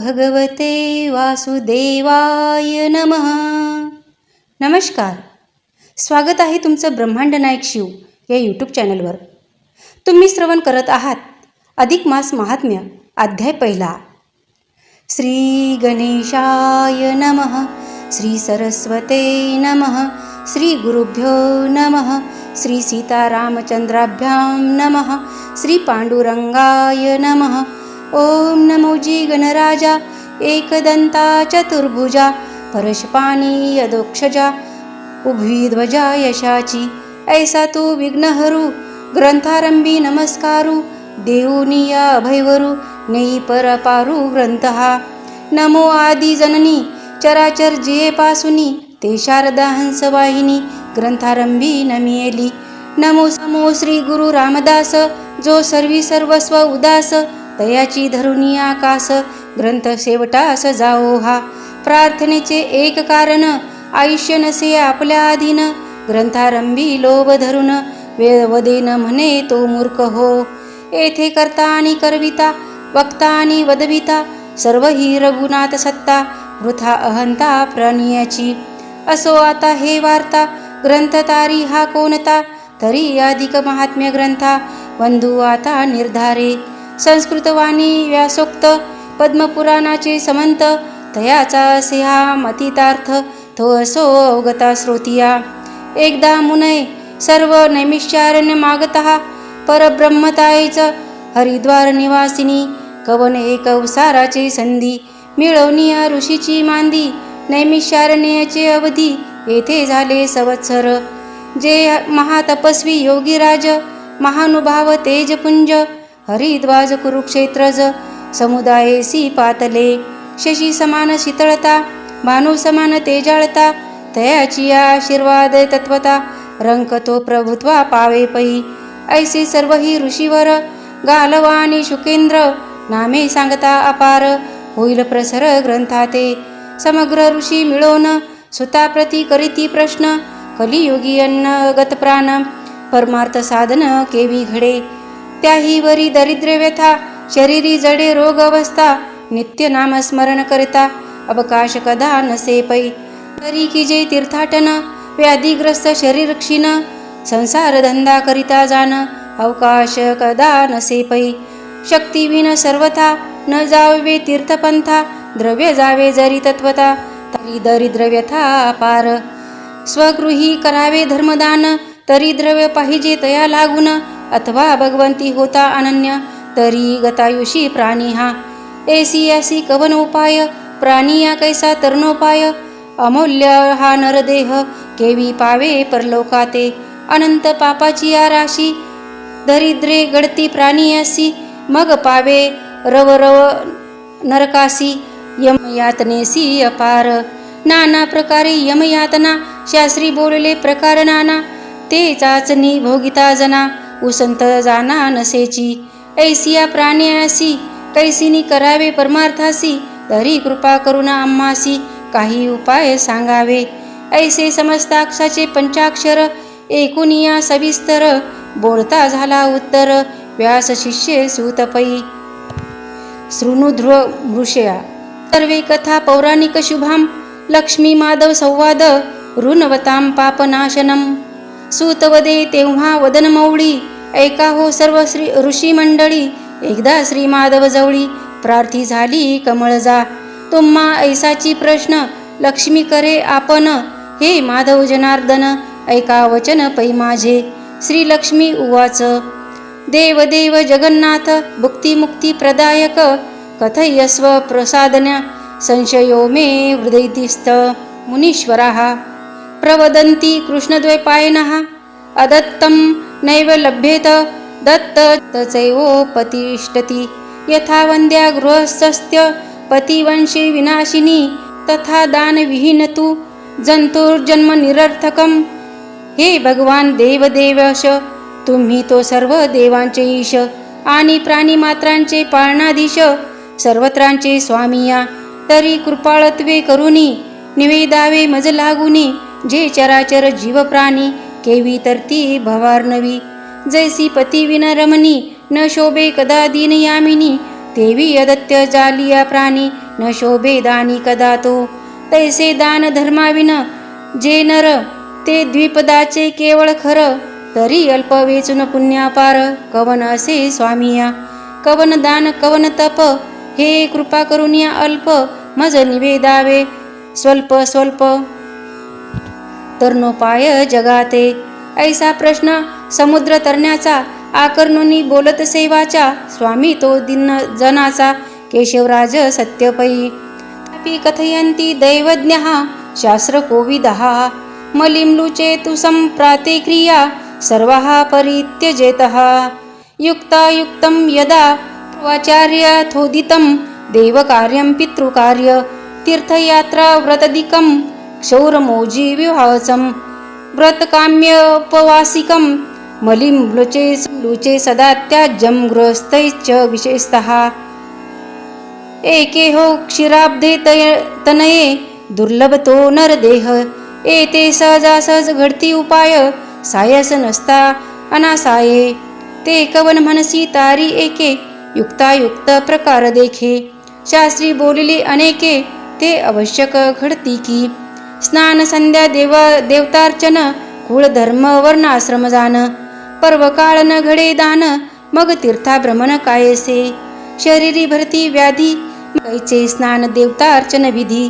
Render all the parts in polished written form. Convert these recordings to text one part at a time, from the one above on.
भगवते वासुदेवाय नमः. नमस्कार. स्वागत आहे तुमचं ब्रह्मांड नायक शिव या यूट्यूब चॅनलवर. तुम्ही श्रवण करत आहात अधिक मास महात्म्य अध्याय पहिला. श्री गणेशाय नमः. श्री सरस्वते नमः. श्री गुरुभ्यो नमः. श्री सीतारामचंद्राभ्यां नमः. श्री पांडुरंगाय नमः. ओम नमोजी गणराजा एकदंता चतुर्भुजा परशपाणी यदोक्षजा उभयध्वजा यशाची ऐसा तू विघ्नहरू ग्रंथारंभी नमस्कारू देऊनिया अभयवरू नेई परपारू ग्रंथ हा. नमो आदि जननी चराचर जिये पासुनी ते शारदा हंसवाहिनी ग्रंथारंभी नमियेली. नमो समो श्री गुरु रामदास जो सर्वी सर्वस्व उदास तयाची धरुनी आकाश ग्रंथ शेवटास जाओ हा. प्रार्थनेचे एक कारण आयुष्य नसे आपल्या अधीन ग्रंथारंभी लोभ धरून वेळ वदेन म्हणे तो मूर्ख हो. येथे करता आणि करविता वक्ता आणि वदविता सर्व ही रघुनाथ सत्ता वृथा अहंता प्राणियाची. असो आता हे वार्ता ग्रंथ तारी हा कोणता तरी अधिक महात्म्य ग्रंथा बंधू आता निर्धारे. संस्कृतवाणी व्यासोक्त पद्मपुराणाचे समंत तयाचा असे हा मतितार्थ तो असो अवगता श्रोतिया. एकदा मुनय सर्व नैमिषारण्य मागतः परब्रह्मतायेच हरिद्वार निवासिनी कवन एक अवसाराचे संधी मिळवनिया ऋषीची मांदी नैमिषारण्याचे अवधी येथे झाले संवत्सर. जे महातपस्वी योगीराज महानुभाव तेजपुंज हरिद्वाज कुरुक्षेत्रज समुदायेसी पातले शशी समान शीतळता भानू समान तेजाळता तयाची आशीर्वाद तत्वता रंक तो प्रभुत्वा पावे पै. ऐसे सर्व ही ऋषीवर गालवानी शुकेंद्र नामे सांगता अपार होईल प्रसर ग्रंथाते. समग्र ऋषी मिळवून सुताप्रती करीती प्रश्न कलियुगी अन्नगत प्राण परमार्थ साधन केवी घडे. त्याही वरी दरिद्र व्यथा शरीरी जडे रोग अवस्था नित्य नाम स्मरण करता अवकाश कदा नसे पै. तरी की जे तीर्थाटन व्याधिग्रस्त शरीर क्षीण संसार धंदा करिता जाण अवकाश कदा नसे पै. शक्तिविन सर्वथा न जावे तीर्थपंथा द्रव्य जावे जरी तत्वता तरी दरिद्र व्यथा अपार. स्वगृही करावे धर्मदान तरी द्रव्य पाहिजे तया लागून अथवा भगवंती होता अनन्य तरी गतायुषी प्राणी हा. ऐसी कवन उपाय प्राणिया कैसा तरणोपाय अमूल्य हा नरदेह केवी पावे परलोकाते. अनंत पापाची या राशी दरिद्रे गडती प्राणियासी मग पावे रव नरकासी यमयातनेसी अपार. नाना प्रकारे यमयातना शास्त्री बोलले प्रकार नाना ते चाचणी भोगिता जना उसंत जाना नसेची. ऐसिया प्राण्यासी कैसिनी करावे परमार्थासी तरी कृपा करुणा आम्हासी काही उपाय सांगावे. ऐसे समस्ताक्षाचे पंचाक्षर एकुनिया सविस्तर बोलता झाला उत्तर व्यास शिष्ये सूतपै. शृणुध्रुव मृषया सर्वे कथा पौराणिक शुभाम लक्ष्मी माधव संवाद ऋणवतां पापनाशनम. सूतवदे तेव्हा वदन मौळी ऐका हो सर्व श्री ऋषी मंडळी एकदा श्री माधव जवळी प्रार्थी झाली कमळजा. तुम्हा ऐसाची प्रश्न लक्ष्मी करे आपण हे माधव जनार्दन ऐका वचन पै माझे. श्री लक्ष्मी उवाच देव देव जगन्नाथ भुक्तिमुक्ती प्रदायक कथयस्व प्रसादन्य संशयो मे हृदयतिस्थ. मुनीश्वराः प्रवदन्ति कृष्णद्वैपायनः अदत्तं नैव लभ्येत दत्त तचैवोपतिष्ठति. यथा वन्द्या गृहस्थस्य पतिवंशी विनाशिनी तथा दानविहीन तु जंतुर्जन्म निरर्थकम. हे भगवान देवदेवश तुम्ही तो सर्व देवांचे ईश आणि प्राणीमात्रांचे पालनाधीश सर्वत्रांचे स्वामिया तरी कृपाळत्वे करुनी निवेदावे मज लागुनी जे चराचर जीव प्राणी केवी तरती भवार्णवी. जैसी पती विन रमणी न शोभे कदा दीन यामिनी तेवी यदत्य जालिया प्राणी न शोभे दानी कदा तो. तैसे दान धर्माविन जे नर ते द्विपदाचे केवळ खर. तरी अल्प वेचून पुण्यापार कवन असे स्वामिया. कवन दान कवन तप हे कृपा करून या अल्प मज निवेदावे स्वल्प स्वल्प तरणोपाय जगाते. ऐसा प्रश्न समुद्र तरण्याचा आकर्णुनी बोलत सेवाचा. स्वामी तो दिन जनाचा केशवराज सत्यपै. कथयन्ति दैवज्ञः शास्त्र कोविदः मलिम्लुचे तु संप्राते क्रिया सर्वः परित्यजेतः. युक्तायुक्तं यदा वाचार्यथोदितं देवकार्यं पितृकार्य तीर्थयात्रा व्रतदिकं क्षौरमोजी विवाहचं व्रतकाम्योपवासिकं मलिम्लुचे सदा त्याज्यं गृहस्थैश्च विशेषतः. एकेहो क्षीराब्धे तनये दुर्लभतो नरदेह. एते सहजासहज घडती उपाय सायस नसता अनासाये. ते कवन म्हणसी तारी एके युक्तायुक्त प्रकार देखे. शास्त्री बोलिले अनेके ते आवश्यक घडती की. स्नान संध्या देवतार्चन कुळ धर्म वर्णाश्रम जान. पर्वकाळ न घडे दान मग तीर्थाभ्रमण कायसे. शरीरी भरती व्याधी कैचे स्नान देवतार्चन विधी.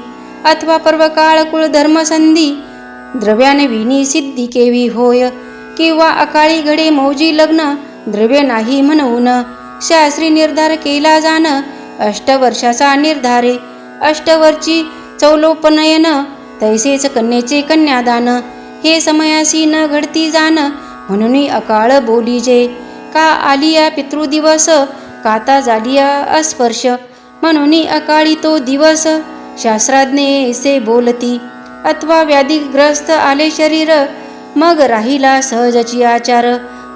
अथवा पर्वकाळ कुळ धर्म संधी द्रव्याने विनी सिद्धी केवी होय. किंवा अकाळी घडे मौजी लग्न द्रव्य नाही म्हणून. शास्त्री निर्धार केला जाण अष्टवर्षाचा निर्धारे. अष्टवर्षी चौलोपनयन तैसेच कन्येचे कन्यादान. हे समयासी न घडती जाण म्हणून अकाळ बोलीजे. का आलिया पितृदिवस काता जालिया अस्पर्श म्हणून अकाळी तो दिवस. शास्त्राज्ञे ऐसे बोलती. अथवा व्याधीग्रस्त आले शरीर मग राहिला सहजची आचार.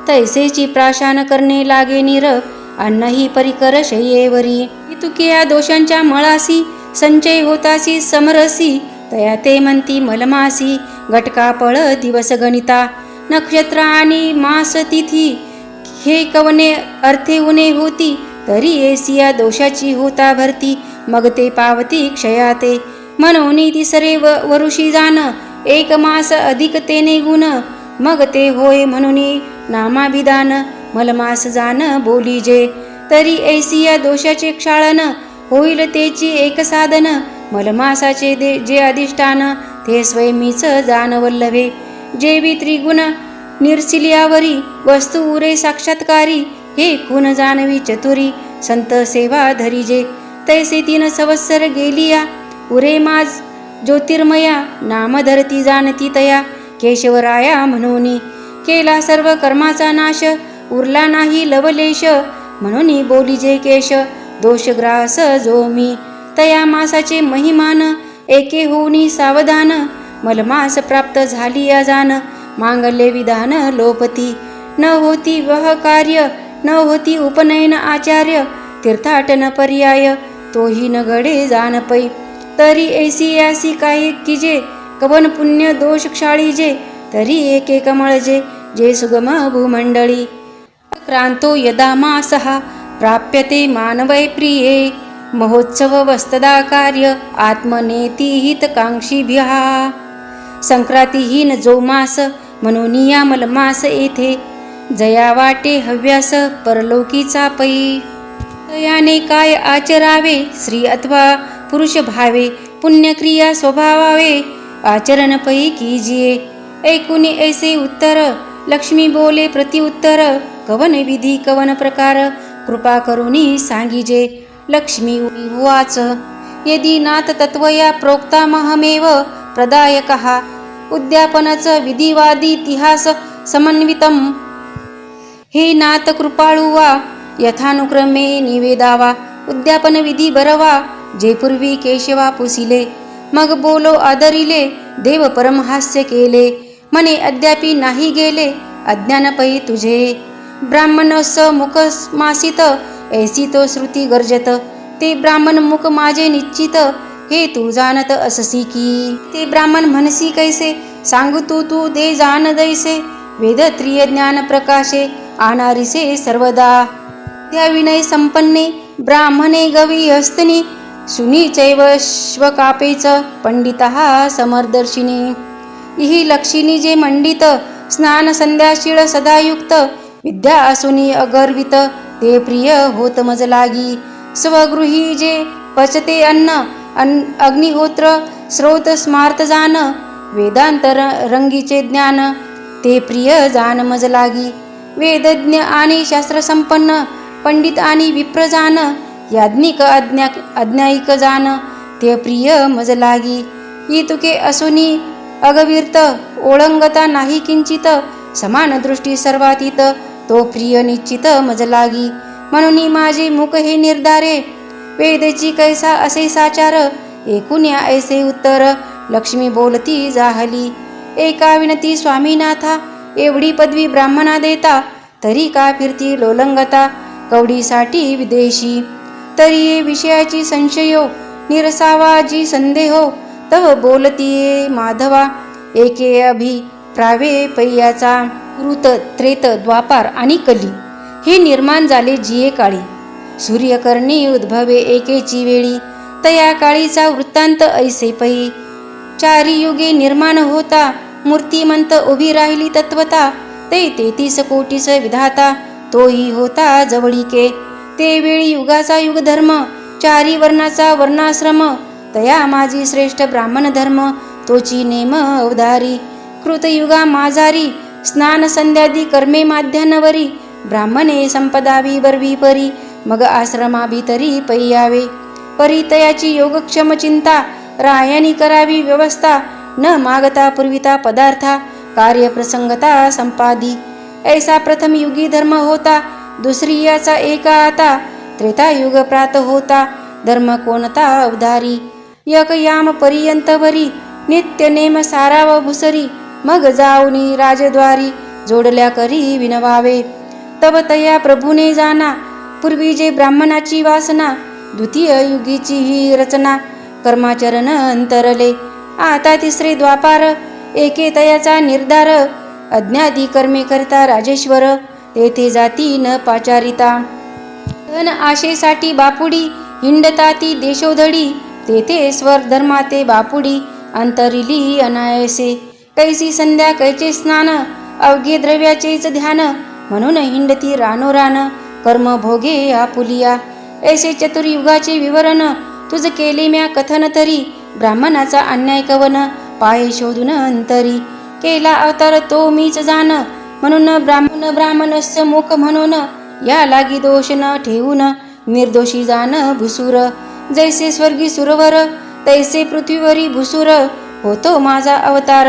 तैसेची प्राशन करणे लागे नीर अन्नही परिकर शय्येवरी. तुके दोषांच्या मळासी संचय होतासी समरसी. तया ते म्हणती मलमासी घटका पळ दिवस गणिता. नक्षत्र आणि मास तिथी हे कवने अर्थे उणे होती. तरी एसिया दोषाची होता भरती मग ते पावती क्षयाते. म्हणून तिसरे वरुषी जाण एक मास अधिक तेने गुण मग ते होय म्हणून नामाभिधान. मलमास जाण बोलीजे तरी ऐसिया दोषाचे क्षाळन होईल तेची एक साधन. मलमासाचे जे अधिष्ठान ते स्वयमीच जाण वल्लभे. जेवी त्रिगुण निर्सिल्यावरी वस्तू उरे साक्षात्कारी. हे खून जानवी चतुरी संत सेवा धरिजे. तैसे 3 संवत्सर गेलिया उरे माझ ज्योतिर्मया. नाम धरती जाणती तया केशवराया म्हणून. केला सर्व कर्माचा नाश उरला नाही लवलेश. म्हणून बोलीजे केश दोषग्रास जो मी. तया मासाचे महिमान एके होऊनी सावधान. मलमास प्राप्त झाली जाण मांगल्य विधान लोपती. न होती वह कार्य न होती उपनयन आचार्य. तीर्थाटन पर्याय तोही न घडे जाण पै. तरी ऐसी यासी काही किजे कवन पुण्य दोष क्षाळीजे. तरी एके कमळजे जे सुगम भूमंडळी. क्रांतो यदा मासः प्राप्यते मानवै प्रिये. महोत्सव वस्तदा कार्य आत्मनेती हितकांक्षीभ्यः. संक्रांतीहीन जो मास म्हणून या मलमास येथे. जया वाटे हव्यास परलोकीचा पै. तयाने काय आचरावे स्त्री अथवा पुरुष भावे. पुण्यक्रिया स्वभावावे आचरण पै कीजिये. ऐकुनी ऐसे उत्तर लक्ष्मी बोले प्रतिउत्तर. कवन विधी कवन प्रकार कृपा करुनी सांगिजे. लक्ष्मी उवाच यदि नाथ तत्वया प्रोक्तामहमेव प्रदायकः. उद्यापनच विधिवादितिहास समन्वितम्. हे नाथ कृपाळुवा यथानुक्रमे निवेदावा. उद्यापन विधी बरवा जे पूर्वी केशवा पुसिले. मग बोलो आदरिले देव परमहास्य केले. म्हणे अद्यापि नाही गेले अज्ञान पै तुझे. ब्राह्मणस मुख मासित ऐसी तो श्रुती गर्जत. ते ब्राह्मण मुख माझे निश्चित हे तू जाणत अससी की. ते ब्राह्मण म्हणसी कैसे सांगू तू दे जाण दैसे. वेद त्रिय ज्ञान प्रकाशे आणारिसे सर्वदा. त्या विनय संपन्ने ब्राह्मणे गवी हस्तनी सुनी चैव श्वकापेच पंडितः समर्दर्शिनी. इहि लक्षिणी जे मंडित स्नान संध्याशीळ सदायुक्त विद्या असुनी अगर्वित ते प्रिय होत मज लागी. स्वगृही जे पचते अन्न अग्निहोत्र स्रोत स्मार्त जान वेदांत रंगीचे ज्ञान ते प्रिय जान मज लागी. वेदज्ञ आणि शास्त्रसंपन्न पंडित आणि विप्रजान याज्ञिक अज्ञायिक जान ते प्रिय मज लागी. इतुके असुनी अगवीर्त ओळंगता नाही किंचित समान दृष्टी सर्वातीत तो प्रिय निश्चित मज लागी. म्हणून माझे मुख हे निर्धारे वेदची कैसा असे साचार एकूण ऐसे उत्तर लक्ष्मी बोलती जाहली. एका विनती स्वामीनाथा एवढी पदवी ब्राह्मणा देता तरी का फिरती लोलंगता कवडीसाठी विदेशी. तरी विषयाची संशयो निरसावा जी संदेहो तव बोलतीये माधवा एके अभिप्रावे पैयाचा. ऋत त्रेत द्वापार आणि कली हे निर्माण झाले जिये काळी. सूर्यकर्णी उद्भवे एकेची वेळी तया काळीचा वृत्तांत ऐसे पै. चारी युगे निर्माण होता मूर्तिमंत उभी राहिली तत्वता ते 33 कोटीस विधाता तोही होता जवळीके. ते वेळी युगाचा युगधर्म चारी वर्णाचा वर्णाश्रम तया माझी श्रेष्ठ ब्राह्मण धर्म तोची नेम अवधारी. कृतयुगा माझारी स्नान संध्यादी कर्मे माध्यान्हवरी ब्राह्मणे संपदावी बरवी परी मग आश्रमा भीतरी पैयावे. परी तयाची योगक्षम चिंता रायानी करावी व्यवस्था न मागता पूर्विता पदार्था कार्यप्रसंगता संपादी. ऐसा प्रथम युगी धर्म होता दुसरी याचा एका आता त्रेतायुग प्रात होता धर्म कोणता अवधारी. यक याम पर्यंतवरी नित्य नेम साराव भुसरी मग जाऊनी राजद्वारी जोडल्या करी विनवावे. तव तया प्रभूने जाना पूर्वी जे ब्राह्मणाची वासना द्वितीय युगीची ही रचना कर्माचरण अंतरले. आता तिसरे द्वापार एके तयाचा निर्धार अज्ञादी कर्मे करता राजेश्वर तेथे जाती न पाचारिता. धन आशेसाठी बापुडी हिंडता ती देशोधडी तेथे स्वर धर्माते बापुडी अंतरिली अनायसे. कैसी संध्या कैचे स्नान अवघे द्रव्याचेच ध्यान म्हणून हिंडती रानोरान कर्म भोगे आपुलिया. ऐसे चतुर्युगाचे विवरण तुझ केले म्या कथन तरी ब्राह्मणाचा अन्याय कवन पाये शोधून अंतरी. केला अवतार तो मीच जाण म्हणून ब्राह्मणस्य मुख म्हणून या लागी दोष न ठेवून निर्दोषी जाण भुसूर. जैसे स्वर्गी सुरवर तैसे पृथ्वीवरी भुसूर होतो माझा अवतार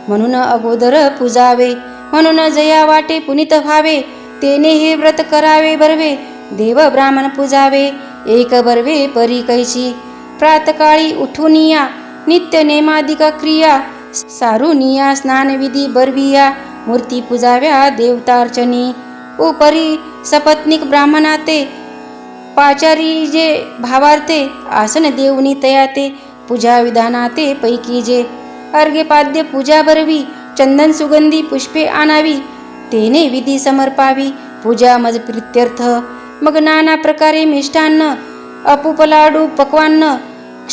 म्हणून अगोदर पूजावे. म्हणून जया वाटे पुनीत व्हावे तेने हे व्रत करावे बर्वे देव ब्राह्मण पूजावे एक बर्वे परी कैची. प्रातकाळी उठूनिया नित्य नेमादिक क्रिया सारुनिया स्नानविधी बर्विया मूर्ती पूजाव्या देवतार्चनी. उपरी सपत्निक ब्राह्मणाते पाचारी जे भावार्थे आसन देवनी तयाते पूजा विधानाते पैकी जे. अर्घ्यपाद्य पूजा बरवी चंदन सुगंधी पुष्पे आणावी तेने विधी समर्पावी पूजा मज प्रित्यर्थ. मग नाना प्रकारे मिष्टान्न अपूप लाडू पक्वान्न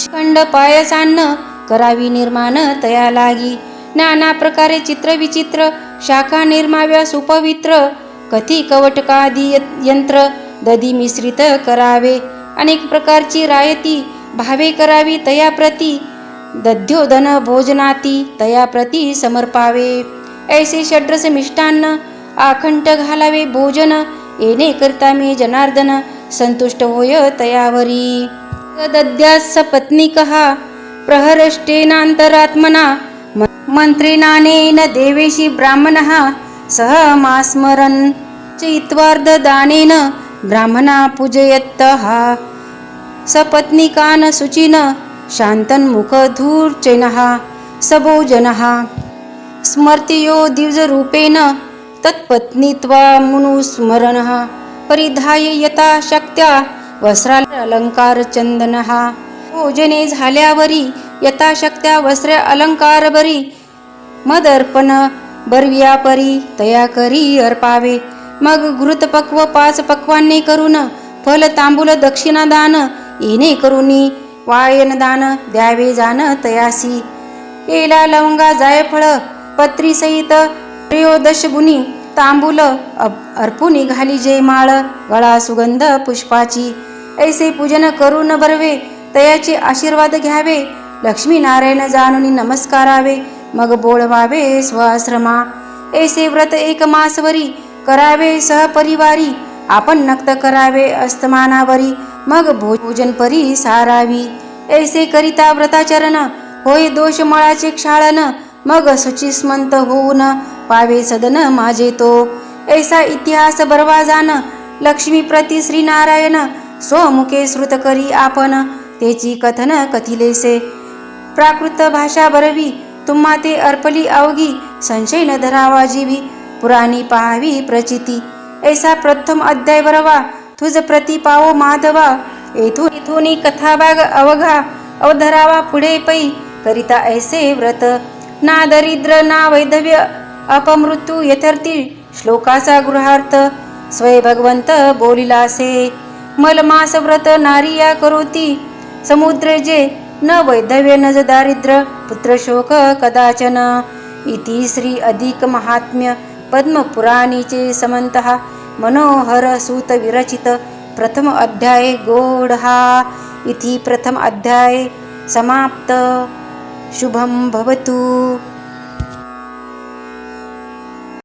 खंड पायसान्न करावी निर्माण तया लागी. नाना प्रकारे चित्रविचित्र शाखा निर्माव्या सुपवित्र कथी कवटकादी यंत्र दधी मिश्रित करावे. अनेक प्रकारची रायती भावे करावी तया प्रती दध्योदन भोजनाती तया प्रती समर्पावे. ऐसे षड्रस मिष्टान्न आखंड घालावे भोजन येणे करता मी जनार्दन संतुष्ट होय तयावरी. दद्यास पत्नीकः प्रहरष्टेनांतरात्मना मंत्रेणानेन देवेशी ब्राह्मणः सह मास्मरन् चैत्वार्ध दानेन ब्राह्मणा पूजयतः. सपत्नीकान् शुचिन शान्तन्मुखधूर्चैनः सभोजनः स्मर्तियो द्विजरूपेण तत्पत्नीत्वामनुस्मरणः परिधाय यथा शक्त्या वस्त्रालंकारचंदनः. भोजने झाल्यावरी यथाशक्त्या वस्त्र अलंकार बरी मदर्पण बरविया परी तया करी अर्पावे. मग घृतपक्व 5 पक्वान्ने करून फल तांबूल दक्षिणादान येणे करुनी वायन दान द्यावे जाण तयासी केला लवंगा जायफळ पत्री सहित त्रयोदश गुणी तांबूल अर्पुनी घाली जे माळ गळा सुगंध पुष्पाची ऐसे पूजन करून बरवे तयाचे आशीर्वाद घ्यावे लक्ष्मी नारायण जाणून नमस्कारावे मग बोळवावे स्वआश्रमा ऐसे व्रत एक मासवरी करावे सहपरिवारी आपण नक्त करावे अस्तमानावरी मग भोजन परी सारावी ऐसे करिता व्रताचरण होय दोष मळाचे क्षाळन मग शुचिस्मंत होऊन पावे सदन माझे तो ऐसा इतिहास बरवा जाण लक्ष्मी प्रति श्रीनारायण स्वमुखे श्रुत करी आपण तेची कथन कथिलेसे प्राकृत भाषा बरवी तुम्हा ते अर्पली अवघी संशय न धरावा जीवी पुराणी पाहावी प्रचिती ऐसा प्रथम अध्याय बरवा तुझ प्रति पावो माधवा येथून कथाभाग अवघा अवधरावा पुढे पै करिता ऐसे व्रत ना दरिद्र ना वैधव्य अपमृत्यू यथार्थी श्लोकाचा गृहार्थ स्वय भगवंत बोलिलासे मलमास व्रत नारिया करोती समुद्र जे न वैधव्य न दारिद्र्य पुत्रशोक कदाचन इति श्री अधिक महात्म्य पद्मपुराणीचे समंतः मनोहर सूत विरचित प्रथम अध्याय गोढा इति प्रथम अध्याय समाप्त शुभम भवतु।